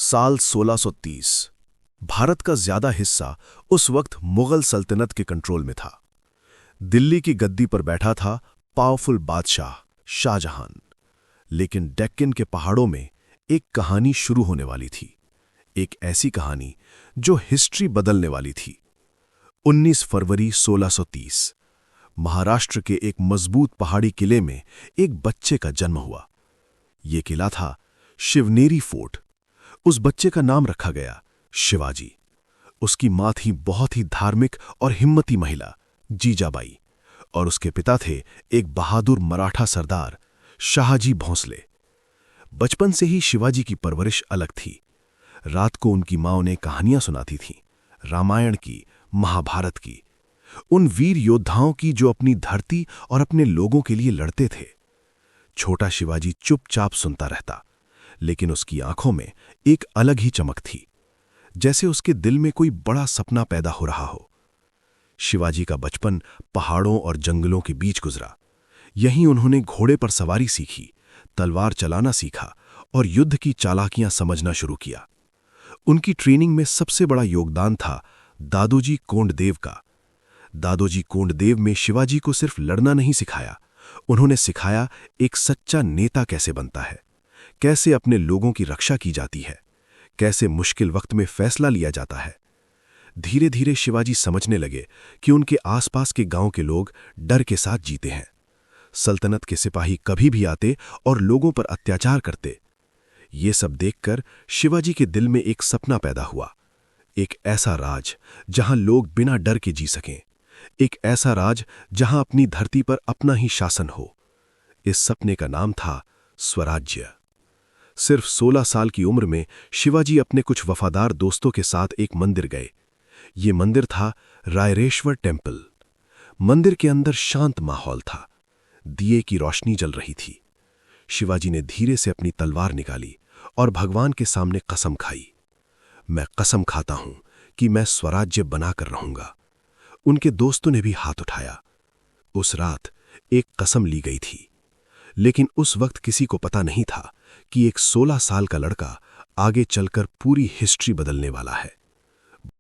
साल 1630। भारत का ज्यादा हिस्सा उस वक्त मुगल सल्तनत के कंट्रोल में था। दिल्ली की गद्दी पर बैठा था पावरफुल बादशाह शाहजहां। लेकिन डेक्कन के पहाड़ों में एक कहानी शुरू होने वाली थी, एक ऐसी कहानी जो हिस्ट्री बदलने वाली थी। 19 फरवरी 1630 महाराष्ट्र के एक मजबूत पहाड़ी किले में एक बच्चे का जन्म हुआ। यह किला था शिवनेरी फोर्ट। उस बच्चे का नाम रखा गया शिवाजी। उसकी मां थी बहुत ही धार्मिक और हिम्मती महिला जीजाबाई, और उसके पिता थे एक बहादुर मराठा सरदार शाहजी भोंसले। बचपन से ही शिवाजी की परवरिश अलग थी। रात को उनकी मां उन्हें कहानियां सुनाती थीं, रामायण की, महाभारत की, उन वीर योद्धाओं की जो अपनी धरती और अपने लोगों के लिए लड़ते थे। छोटा शिवाजी चुपचाप सुनता रहता, लेकिन उसकी आंखों में एक अलग ही चमक थी, जैसे उसके दिल में कोई बड़ा सपना पैदा हो रहा हो। शिवाजी का बचपन पहाड़ों और जंगलों के बीच गुजरा। यहीं उन्होंने घोड़े पर सवारी सीखी, तलवार चलाना सीखा और युद्ध की चालाकियां समझना शुरू किया। उनकी ट्रेनिंग में सबसे बड़ा योगदान था दादोजी कोंडदेव का। दादोजी कोंडदेव में शिवाजी को सिर्फ लड़ना नहीं सिखाया, उन्होंने सिखाया एक सच्चा नेता कैसे बनता है, कैसे अपने लोगों की रक्षा की जाती है, कैसे मुश्किल वक्त में फैसला लिया जाता है। धीरे धीरे शिवाजी समझने लगे कि उनके आसपास के गांव के लोग डर के साथ जीते हैं। सल्तनत के सिपाही कभी भी आते और लोगों पर अत्याचार करते। ये सब देखकर शिवाजी के दिल में एक सपना पैदा हुआ, एक ऐसा राज जहां लोग बिना डर के जी सकें, एक ऐसा राज जहां अपनी धरती पर अपना ही शासन हो। इस सपने का नाम था स्वराज्य। सिर्फ 16 साल की उम्र में शिवाजी अपने कुछ वफादार दोस्तों के साथ एक मंदिर गए। ये मंदिर था रायरेश्वर टेम्पल। मंदिर के अंदर शांत माहौल था, दिए की रोशनी जल रही थी। शिवाजी ने धीरे से अपनी तलवार निकाली और भगवान के सामने कसम खाई, मैं कसम खाता हूं कि मैं स्वराज्य बनाकर रहूंगा। उनके दोस्तों ने भी हाथ उठाया। उस रात एक कसम ली गई थी, लेकिन उस वक्त किसी को पता नहीं था कि एक 16 साल का लड़का आगे चलकर पूरी हिस्ट्री बदलने वाला है।